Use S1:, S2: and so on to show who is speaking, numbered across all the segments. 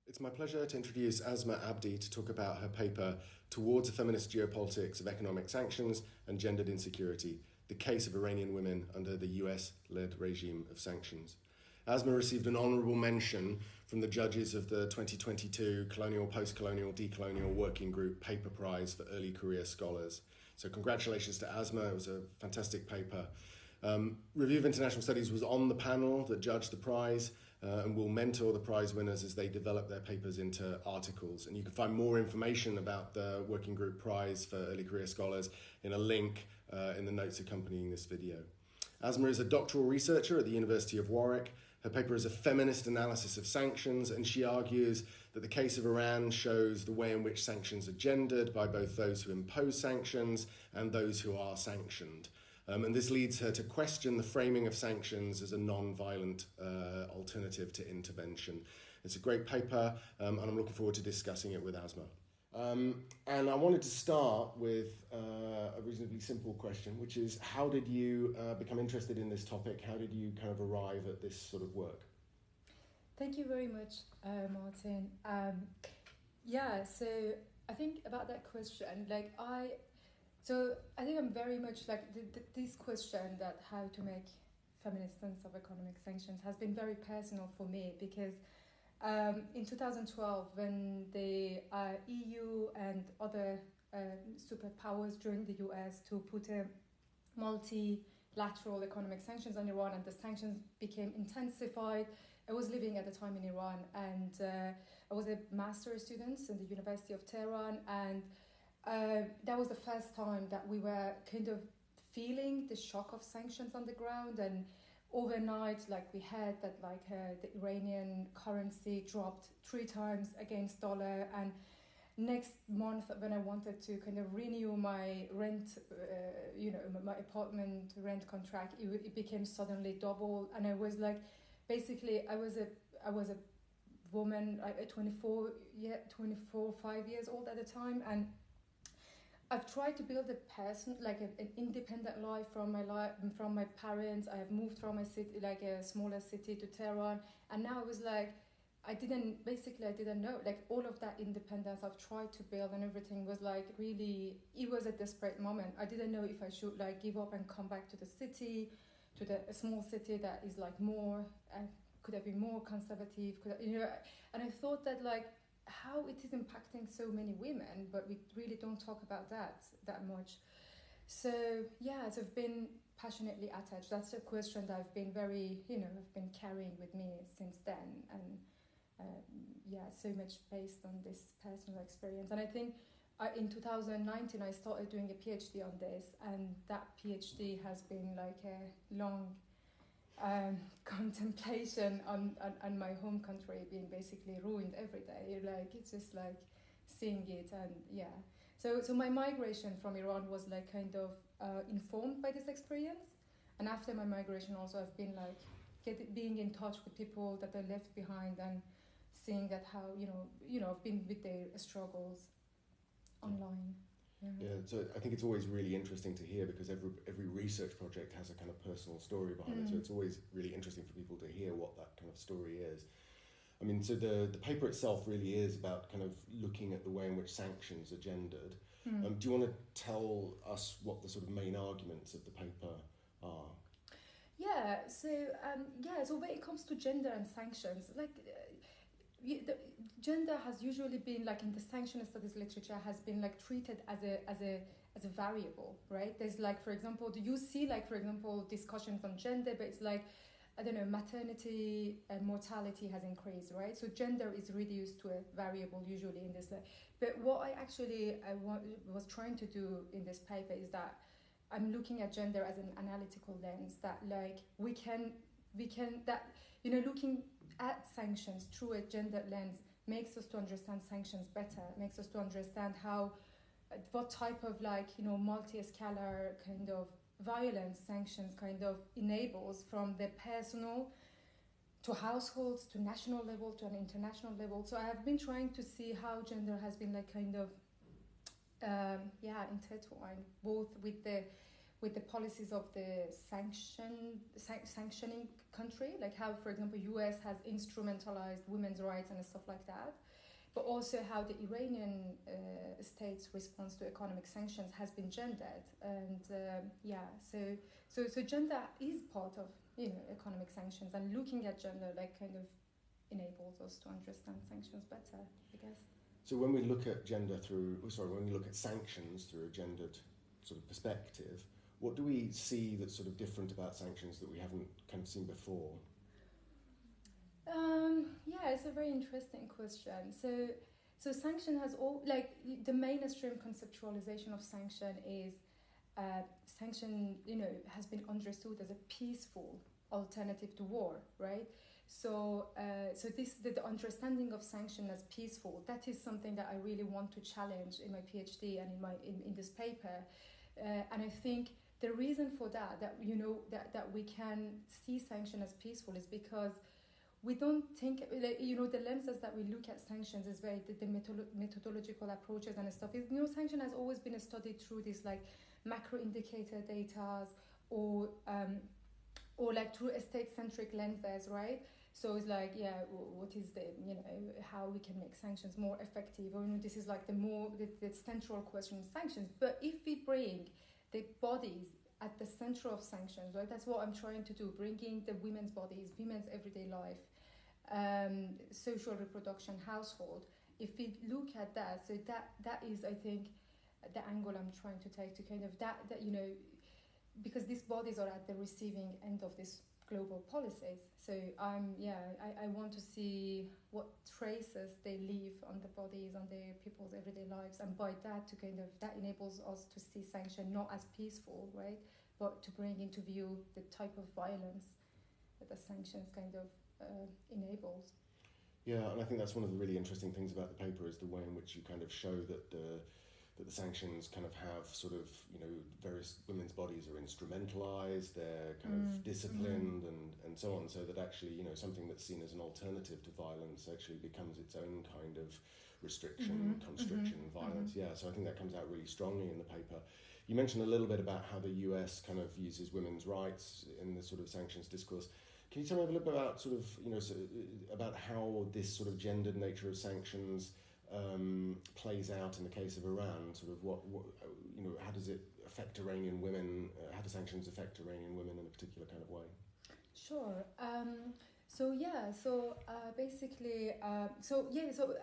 S1: It's my pleasure to introduce Asma Abdi to talk about her paper Towards a Feminist Geopolitics of Economic Sanctions and Gendered Insecurity, the Case of Iranian Women under the US-led regime of sanctions. Asma received an honourable mention from the judges of the 2022 Colonial, Postcolonial, Decolonial Working Group Paper Prize for Early Career Scholars. So congratulations to Asma, it was a fantastic paper. Review of International Studies was on the panel that judged the prize and will mentor the prize winners as they develop their papers into articles. And you can find more information about the Working Group Prize for Early Career Scholars in a link in the notes accompanying this video. Asma is a doctoral researcher at the University of Warwick. Her paper is a feminist analysis of sanctions, and she argues that the case of Iran shows the way in which sanctions are gendered by both those who impose sanctions and those who are sanctioned. And this leads her to question the framing of sanctions as a non-violent alternative to intervention. It's a great paper, and I'm looking forward to discussing it with Asma. And I wanted to start with a reasonably simple question, which is, how did you become interested in this topic? How did you kind of arrive at this sort of work?
S2: Thank you very much, Martin. So I think about that question, So I think I'm very much this question that how to make feminist sense of economic sanctions has been very personal for me because in 2012 when the EU and other superpowers joined the US to put a multilateral economic sanctions on Iran and the sanctions became intensified, I was living at the time in Iran and I was a master's student in the University of Tehran, and that was the first time that we were kind of feeling the shock of sanctions on the ground. And overnight, we heard that the Iranian currency dropped 3 times against dollar. And next month, when I wanted to kind of renew my rent, my apartment rent contract, it became suddenly double. And I was I was a woman, 5 years old at the time, and I've tried to build an independent life from my parents. I have moved from a city, a smaller city, to Tehran, and now it was I didn't know, all of that independence I've tried to build and everything was really, it was a desperate moment. I didn't know if I should give up and come back to the city, to a small city that is more, could have been more conservative, and I thought that how it is impacting so many women, but we really don't talk about that much. So I've been passionately attached. That's a question that I've been I've been carrying with me since then, and so much based on this personal experience. And I think in 2019 I started doing a PhD on this, and that PhD has been a long contemplation on my home country being basically ruined every day. It's just seeing it, and So my migration from Iran was informed by this experience, and after my migration also I've been being in touch with people that I left behind and seeing that how I've been with their struggles online.
S1: Yeah, so I think it's always really interesting to hear because every research project has a kind of personal story behind it. So it's always really interesting for people to hear what that kind of story is. I mean, so the paper itself really is about kind of looking at the way in which sanctions are gendered. Do you want to tell us what the sort of main arguments of the paper are?
S2: So when it comes to gender and sanctions, the gender has usually been in the sanction studies literature has been treated as a variable, right? There's for example, you see for example discussions on gender, but it's maternity and mortality has increased, right? So gender is reduced to a variable usually in this. But what I was trying to do in this paper is that I'm looking at gender as an analytical lens that we can looking at sanctions through a gender lens makes us to understand sanctions better, makes us to understand what type of multi-scalar kind of violence sanctions kind of enables, from the personal to households to national level to an international level. So I have been trying to see how gender has been intertwined both with with the policies of the sanctioning country, like how, for example, US has instrumentalized women's rights and stuff like that, but also how the Iranian state's response to economic sanctions has been gendered. And so gender is part of, economic sanctions, and looking at gender like kind of enables us to understand sanctions better, I guess.
S1: So when we look at when we look at sanctions through a gendered sort of perspective, what do we see that's sort of different about sanctions that we haven't kind of seen before?
S2: Yeah, it's a very interesting question. So sanction has the mainstream conceptualization of sanction is sanction, has been understood as a peaceful alternative to war, right? So the understanding of sanction as peaceful, that is something that I really want to challenge in my PhD and in this paper, and I think the reason for that we can see sanction as peaceful is because we don't think, the lenses that we look at sanctions is very the methodological approaches and stuff. Sanction has always been studied through this like macro indicator data or like through state-centric lenses, right? So it's like, what is the, how we can make sanctions more effective? Or this is like the central question in sanctions. But if we bring the bodies at the center of sanctions, right? That's what I'm trying to do, bringing the women's bodies, women's everyday life, social reproduction, household. If we look at that, so that is, I think, the angle I'm trying to take to kind of that because these bodies are at the receiving end of this global policies. So I want to see what traces they leave on the bodies, on their people's everyday lives, and by that that enables us to see sanction not as peaceful, right, but to bring into view the type of violence that the sanctions kind of enables.
S1: Yeah, and I think that's one of the really interesting things about the paper is the way in which you kind of show that the sanctions kind of have sort of, various women's bodies are instrumentalized, they're kind of disciplined and so on, so that actually, something that's seen as an alternative to violence actually becomes its own kind of restriction, constriction, violence. Yeah, so I think that comes out really strongly in the paper. You mentioned a little bit about how the US kind of uses women's rights in the sort of sanctions discourse. Can you tell me a little bit about sort of, about how this sort of gendered nature of sanctions plays out in the case of Iran? Sort of what how does it affect Iranian women? How do sanctions affect Iranian women in a particular kind of way?
S2: Sure. So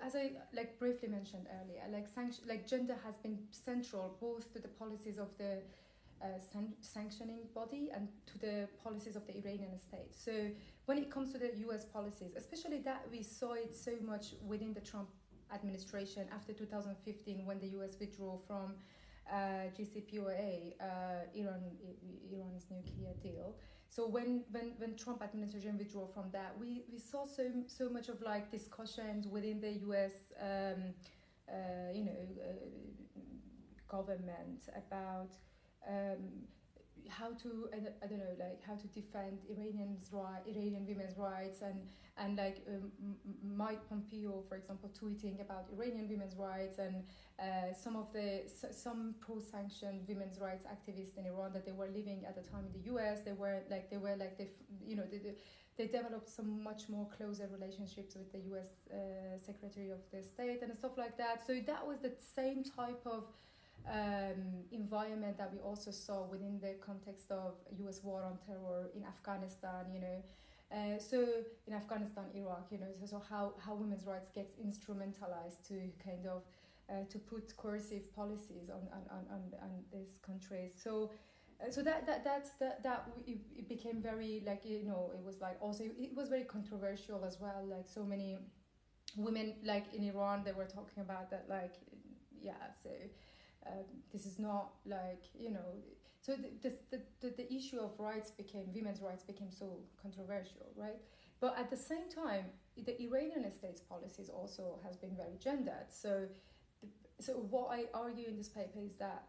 S2: as I briefly mentioned earlier, gender has been central both to the policies of the sanctioning body and to the policies of the Iranian state. So when it comes to the US policies, especially that we saw it so much within the Trump administration after 2015 when the US withdrew from JCPOA, Iran's nuclear deal. So when Trump administration withdrew from that, we saw so much of discussions within the US government about how to how to defend Iranian women's rights and Mike Pompeo, for example, tweeting about Iranian women's rights and some pro-sanctioned women's rights activists in Iran that they were living at the time in the US. They developed some much more closer relationships with the US Secretary of the State and stuff like that. So that was the same type of environment that we also saw within the context of US war on terror in Afghanistan, so in Afghanistan, Iraq, so how women's rights gets instrumentalized to kind of to put coercive policies on these countries. So it became very it was also it was very controversial as well. So many women in Iran, they were talking about that this is not so the issue of women's rights became so controversial, right? But at the same time, the Iranian state's policies also has been very gendered. So what I argue in this paper is that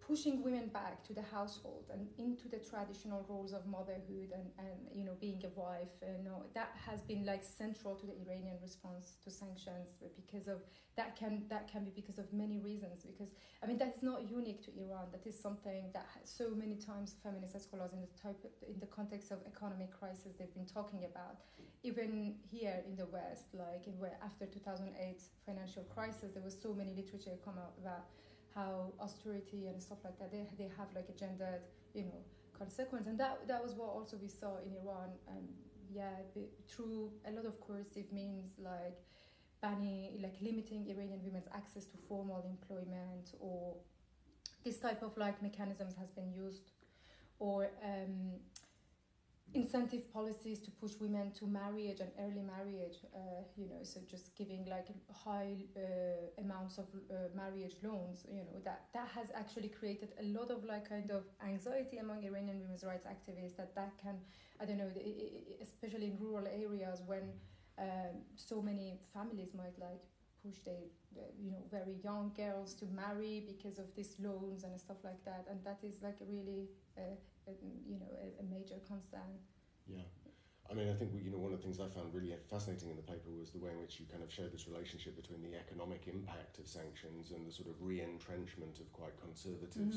S2: pushing women back to the household and into the traditional roles of motherhood and you know, being a wife. That has been like central to the Iranian response to sanctions, because of that can be because of many reasons. Because I mean, that is not unique to Iran. That is something that so many times feminist scholars in the context of economic crisis they've been talking about. Even here in the West, like after 2008 financial crisis, there was so many literature come out about how austerity and stuff like that, they have like a gendered, you know, consequence. And that was what also we saw in Iran, through a lot of coercive means, like banning, like limiting Iranian women's access to formal employment, or this type of like mechanisms has been used, or incentive policies to push women to marriage and early marriage, so just giving like high amounts of marriage loans, that has actually created a lot of like kind of anxiety among Iranian women's rights activists, that can, I don't know, especially in rural areas when so many families might like push their very young girls to marry because of these loans and stuff like that, and that is like a really a major concern.
S1: Yeah, I mean, I think one of the things I found really fascinating in the paper was the way in which you kind of showed this relationship between the economic impact of sanctions and the sort of re-entrenchment of quite conservative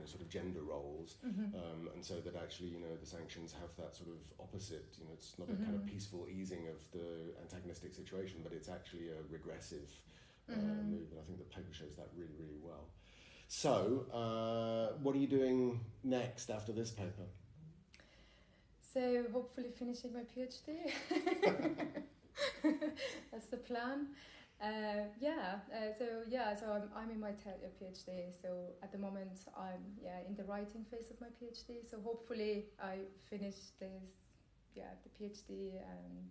S1: sort of gender roles, and so that actually the sanctions have that sort of opposite. It's not a kind of peaceful easing of the antagonistic situation, but it's actually a regressive move, and I think the paper shows that really, really well. So, what are you doing next after this paper?
S2: So, hopefully finishing my PhD. That's the plan. So I'm in my PhD. So at the moment I'm in the writing phase of my PhD. So hopefully I finish this, the PhD, and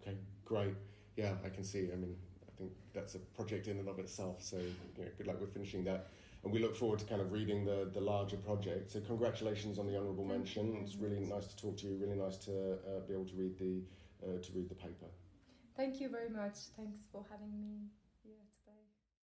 S1: Okay, great. Yeah, I can see. I mean, I think that's a project in and of itself. So good luck with finishing that. And we look forward to kind of reading the larger project. So congratulations on the honourable mention. It's really nice to talk to you. Really nice to be able to read the paper.
S2: Thank you very much. Thanks for having me here today.